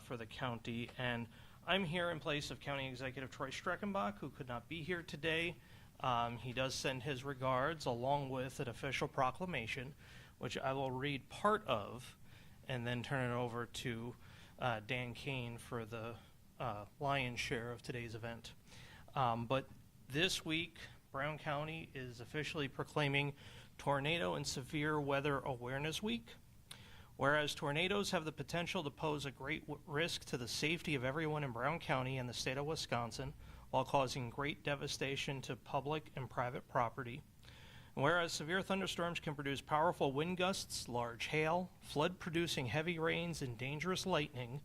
for the county. And I'm here in place of County Executive Troy Streckenbach, who could not be here today. He does send his regards along with an official proclamation, which I will read part of and then turn it over to Dan Kane for the lion's share of today's event. But this week, Brown County is officially proclaiming Tornado and Severe Weather Awareness Week. Whereas tornadoes have the potential to pose a great risk to the safety of everyone in Brown County and the state of Wisconsin, while causing great devastation to public and private property. And whereas severe thunderstorms can produce powerful wind gusts, large hail, flood-producing heavy rains, and dangerous lightning,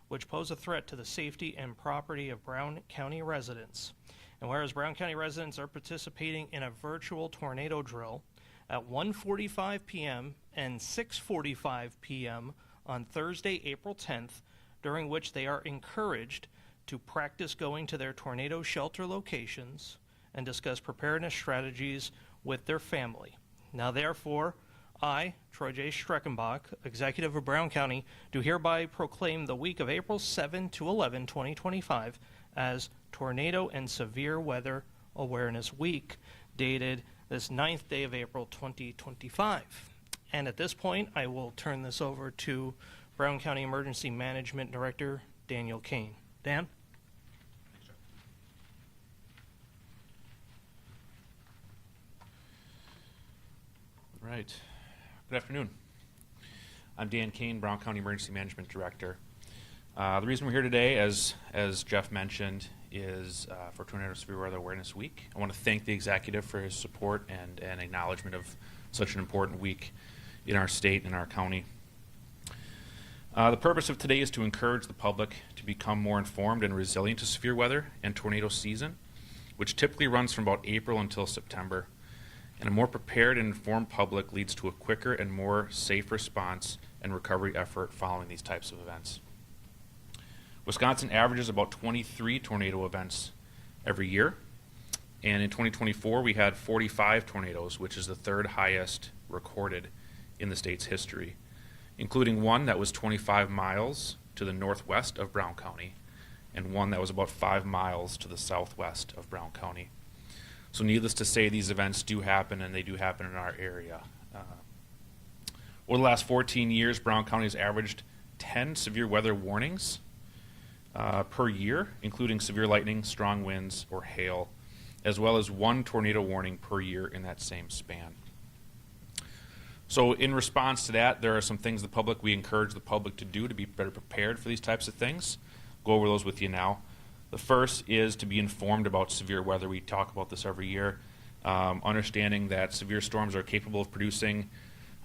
which pose a threat to the safety and property of Brown County residents. And whereas Brown County residents are participating in a virtual tornado drill at 1:45 p.m. and 6:45 p.m. on Thursday, April 10th, during which they are encouraged to practice going to their tornado shelter locations and discuss preparedness strategies with their family. Now, therefore, I, Troy J. Streckenbach, Executive of Brown County, do hereby proclaim the week of April 7 to 11, 2025 as Tornado and Severe Weather Awareness Week, dated this 9th day of April 2025. And at this point, I will turn this over to Brown County Emergency Management Director Daniel Kane. Dan? All right. Good afternoon. I'm Dan Kane, Brown County Emergency Management Director. The reason we're here today, as Jeff mentioned, is for Tornado Severe Weather Awareness Week. I want to thank the executive for his support and acknowledgement of such an important week in our state and our county. The purpose of today is to encourage the public to become more informed and resilient to severe weather and tornado season, which typically runs from about April until September. And a more prepared and informed public leads to a quicker and more safe response and recovery effort following these types of events. Wisconsin averages about 23 tornado events every year, and in 2024 we had 45 tornadoes, which is the third highest recorded in the state's history, including one that was 25 miles to the northwest of Brown County and one that was about 5 miles to the southwest of Brown County. So needless to say, these events do happen, and they do happen in our area. Over the last 14 years, Brown County has averaged 10 severe weather warnings per year, including severe lightning, strong winds, or hail, as well as 1 tornado warning per year in that same span. So in response to that, there are some things we encourage the public to do to be better prepared for these types of things. Go over those with you now. The first is to be informed about severe weather. We talk about this every year, understanding that severe storms are capable of producing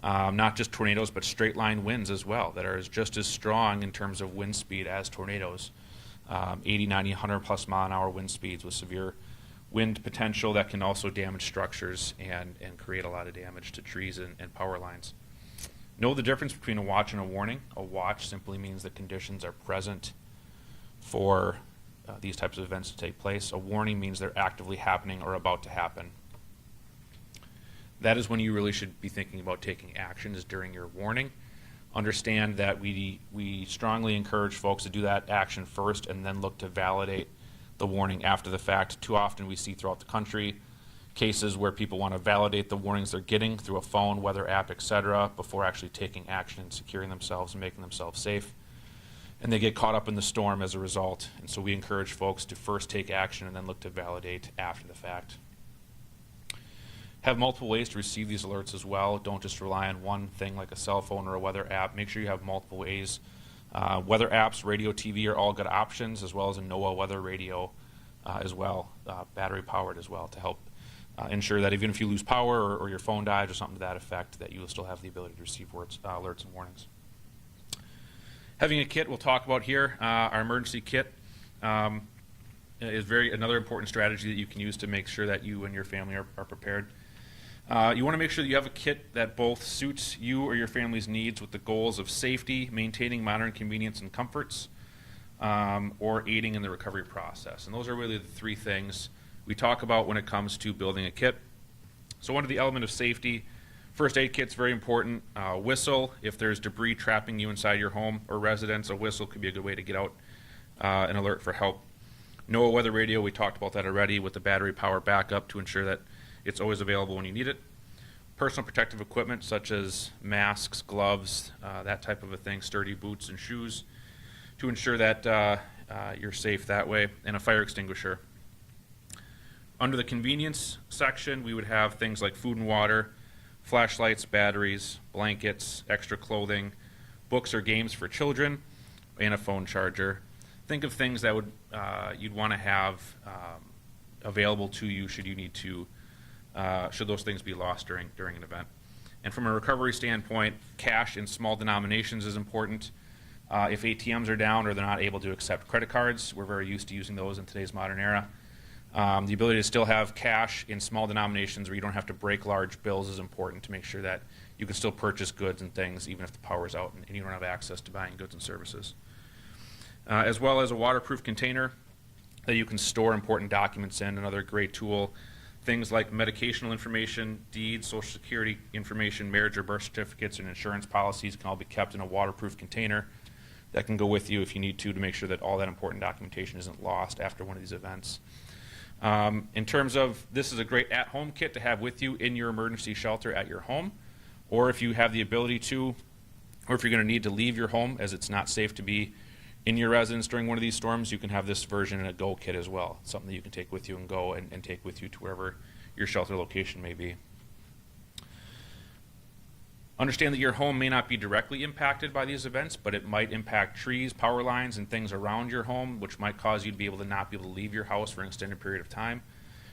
not just tornadoes, but straight line winds as well, that are just as strong in terms of wind speed as tornadoes, 80, 90, 100 plus mile an hour wind speeds with severe wind potential that can also damage structures and create a lot of damage to trees and power lines. Know the difference between a watch and a warning. A watch simply means that conditions are present for these types of events to take place. A warning means they're actively happening or about to happen. That is when you really should be thinking about taking action, is during your warning. Understand that we strongly encourage folks to do that action first and then look to validate the warning after the fact. Too often we see throughout the country cases where people want to validate the warnings they're getting through a phone, weather app, etc., before actually taking action and securing themselves and making themselves safe. And they get caught up in the storm as a result. And so we encourage folks to first take action and then look to validate after the fact. Have multiple ways to receive these alerts as well. Don't just rely on one thing like a cell phone or a weather app. Make sure you have multiple ways. Weather apps, radio, TV are all good options, as well as a NOAA weather radio as well, battery powered as well, to help ensure that even if you lose power or your phone dies or something to that effect, that you will still have the ability to receive alerts and warnings. Having a kit we'll talk about here. Our emergency kit is another important strategy that you can use to make sure that you and your family are prepared. You want to make sure that you have a kit that both suits you or your family's needs with the goals of safety, maintaining modern convenience and comforts, or aiding in the recovery process. And those are really the 3 things we talk about when it comes to building a kit. So under the element of safety, First aid kit's very important. Whistle, if there's debris trapping you inside your home or residence, a whistle could be a good way to get out and alert for help. NOAA weather radio, we talked about that already, with the battery power backup to ensure that it's always available when you need it. Personal protective equipment such as masks, gloves, that type of a thing, sturdy boots and shoes to ensure that you're safe that way, and a fire extinguisher. Under the convenience section, we would have things like food and water, flashlights, batteries, blankets, extra clothing, books or games for children, and a phone charger. Think of things that would you'd want to have available to you should you need to, should those things be lost during an event. And from a recovery standpoint, cash in small denominations is important. If ATMs are down or they're not able to accept credit cards, we're very used to using those in today's modern era. The ability to still have cash in small denominations where you don't have to break large bills is important to make sure that you can still purchase goods and things even if the power's out and you don't have access to buying goods and services. As well as a waterproof container that you can store important documents in. Another great tool. Things like medicational information, deeds, Social Security information, marriage or birth certificates, and insurance policies can all be kept in a waterproof container that can go with you if you need to make sure that all that important documentation isn't lost after one of these events. In terms of, this is a great at-home kit to have with you in your emergency shelter at your home, or if you have the ability to, or if you're going to need to leave your home as it's not safe to be in your residence during one of these storms, you can have this version in a Go kit as well. It's something that you can take with you and go and take with you to wherever your shelter location may be. Understand that your home may not be directly impacted by these events, but it might impact trees, power lines, and things around your home, which might cause you to be able to not be able to leave your house for an extended period of time.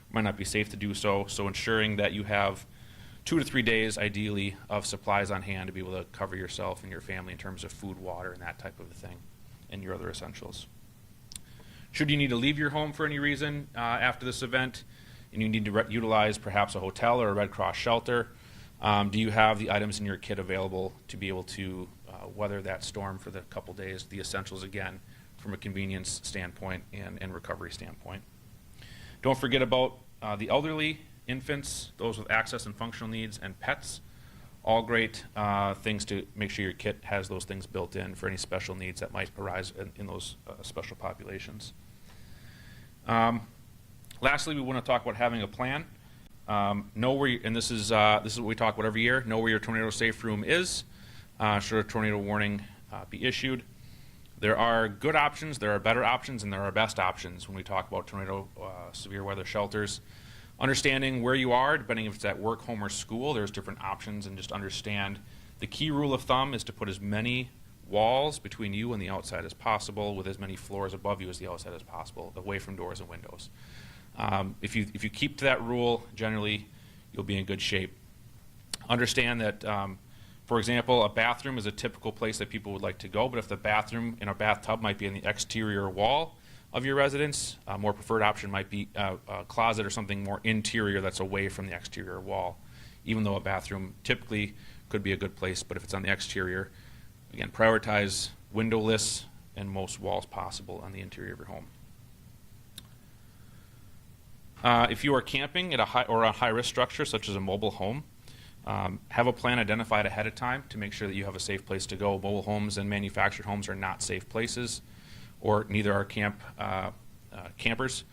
It might not be safe to do so, so ensuring that you have 2 to 3 days, ideally, of supplies on hand to be able to cover yourself and your family in terms of food, water, and that type of a thing, and your other essentials. Should you need to leave your home for any reason after this event, and you need to utilize perhaps a hotel or a Red Cross shelter, do you have the items in your kit available to be able to weather that storm for the couple days, the essentials again, from a convenience standpoint and recovery standpoint. Don't forget about the elderly, infants, those with access and functional needs, and pets. All great things to make sure your kit has those things built in for any special needs that might arise in those special populations. Lastly, we want to talk about having a plan. Know where you, and this is what we talk about every year. Know where your tornado safe room is. Should a tornado warning be issued? There are good options, there are better options, and there are best options when we talk about tornado severe weather shelters. Understanding where you are, depending if it's at work, home, or school, there's different options, and just understand the key rule of thumb is to put as many walls between you and the outside as possible, with as many floors above you as the outside as possible, away from doors and windows. If you keep to that rule, generally you'll be in good shape. Understand that, for example, a bathroom is a typical place that people would like to go, but if the bathroom in a bathtub might be in the exterior wall of your residence, a more preferred option might be a closet or something more interior that's away from the exterior wall, even though a bathroom typically could be a good place, but if it's on the exterior, again, prioritize windowless and most walls possible on the interior of your home. If you are camping at a high-risk structure, such as a mobile home, have a plan identified ahead of time to make sure that you have a safe place to go. Mobile homes and manufactured homes are not safe places, or neither are campers.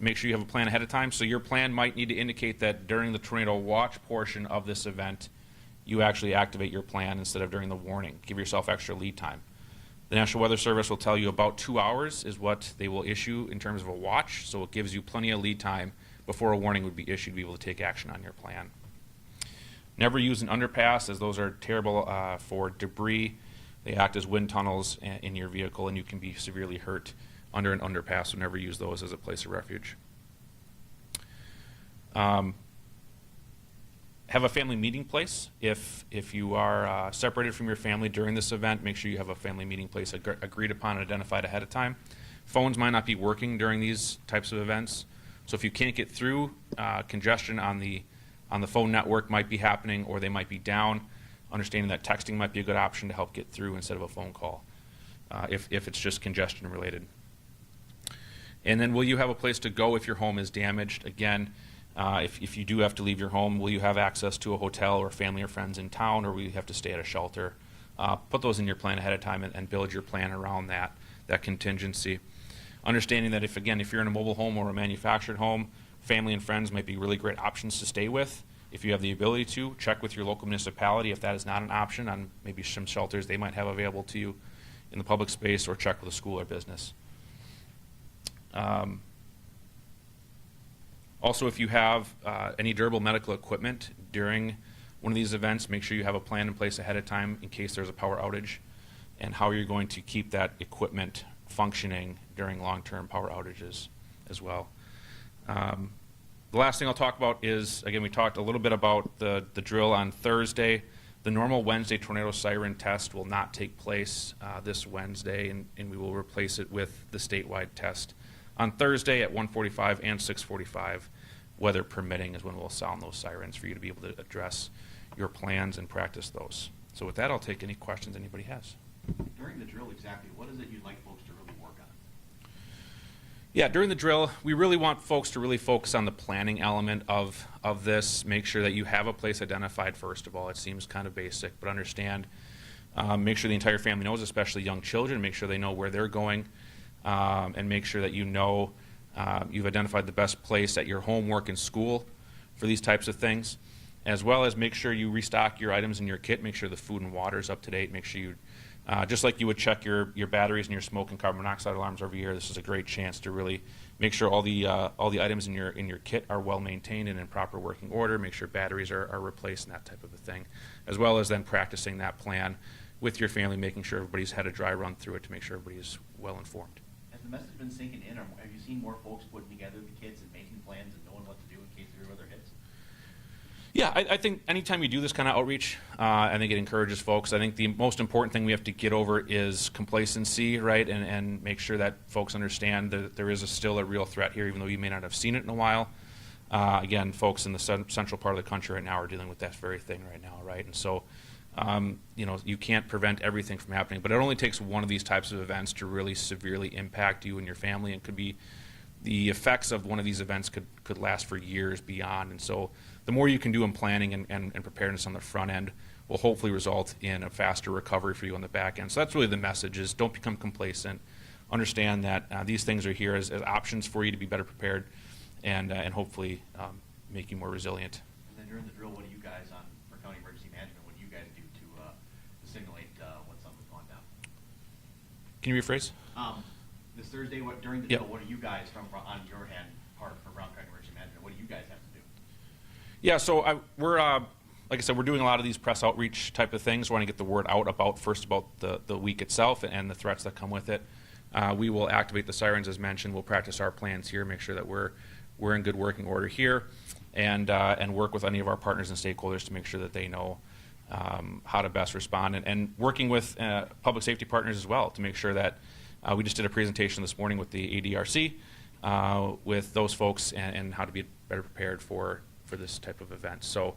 Make sure you have a plan ahead of time. So your plan might need to indicate that during the tornado watch portion of this event, you actually activate your plan instead of during the warning. Give yourself extra lead time. The National Weather Service will tell you about 2 hours is what they will issue in terms of a watch, so it gives you plenty of lead time before a warning would be issued to be able to take action on your plan. Never use an underpass, as those are terrible for debris. They act as wind tunnels in your vehicle, and you can be severely hurt under an underpass, so never use those as a place of refuge. Have a family meeting place. If you are separated from your family during this event, make sure you have a family meeting place agreed upon and identified ahead of time. Phones might not be working during these types of events, so if you can't get through, congestion on the phone network might be happening, or they might be down. Understanding that texting might be a good option to help get through instead of a phone call, if it's just congestion related. And then will you have a place to go if your home is damaged? Again, If you do have to leave your home, will you have access to a hotel or family or friends in town, or will you have to stay at a shelter? Put those in your plan ahead of time and build your plan around that contingency. Understanding that if you're in a mobile home or a manufactured home, family and friends might be really great options to stay with. If you have the ability to, check with your local municipality if that is not an option on maybe some shelters they might have available to you in the public space, or check with a school or business. Also, if you have any durable medical equipment during one of these events, make sure you have a plan in place ahead of time in case there's a power outage, and how you're going to keep that equipment functioning during long-term power outages as well. The last thing I'll talk about is, again, we talked a little bit about the drill on Thursday. The normal Wednesday tornado siren test will not take place this Wednesday, and we will replace it with the statewide test on Thursday at 1:45 and 6:45, weather permitting, is when we'll sound those sirens for you to be able to address your plans and practice those. So with that, I'll take any questions anybody has. During the drill, exactly, what is it you'd like folks to really work on? Yeah, during the drill, we really want folks to really focus on the planning element of this. Make sure that you have a place identified, first of all. It seems kind of basic, but understand, make sure the entire family knows, especially young children, make sure they know where they're going, and make sure that you know you've identified the best place at your home, work, and school for these types of things, as well as make sure you restock your items in your kit, make sure the food and water is up to date, make sure you just like you would check your batteries and your smoke and carbon monoxide alarms every year, this is a great chance to really make sure all the items in your kit are well maintained and in proper working order. Make sure batteries are replaced and that type of a thing, as well as then practicing that plan with your family, making sure everybody's had a dry run through it to make sure everybody's well informed. Has the message been sinking in, or have you seen more folks putting together the kits and making plans and knowing what to do in case there are other hits? Yeah, I think anytime you do this kind of outreach, I think it encourages folks. I think the most important thing we have to get over is complacency, right? And make sure that folks understand that there is still a real threat here, even though you may not have seen it in a while. Again, folks in the central part of the country right now are dealing with that very thing right now, right? And so, you can't prevent everything from happening, but it only takes one of these types of events to really severely impact you and your family, and could be the effects of one of these events could last for years beyond. And so the more you can do in planning and preparedness on the front end will hopefully result in a faster recovery for you on the back end. So that's really the message, is don't become complacent. Understand that these things are here as options for you to be better prepared and hopefully make you more resilient. And then during the drill, what do you guys for county emergency management, what do you guys do to simulate when something's gone down? Can you rephrase? This Thursday, during the drill, what do you guys on your hand part for Brown County Emergency Management, what do you guys have to do? Yeah, so we're like I said, we're doing a lot of these press outreach type of things. We want to get the word out about the week itself and the threats that come with it. We will activate the sirens as mentioned. We'll practice our plans here, make sure that we're in good working order here, and work with any of our partners and stakeholders to make sure that they know how to best respond, and working with public safety partners as well to make sure that we just did a presentation this morning with the ADRC with those folks and how to be better prepared for this type of event. So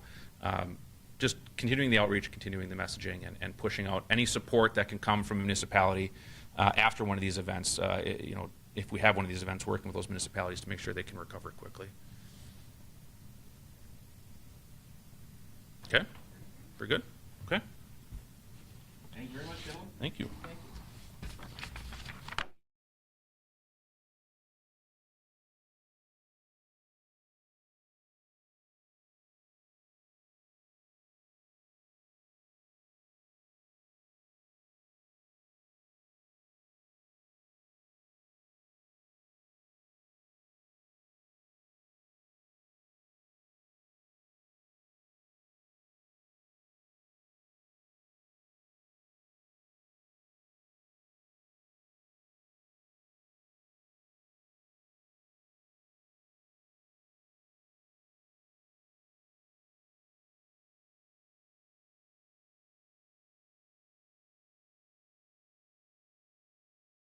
just continuing the outreach, continuing the messaging, and pushing out any support that can come from a municipality after one of these events. If we have one of these events, working with those municipalities to make sure they can recover quickly. Okay? We're good? Okay? Thank you very much, gentlemen. Thank you.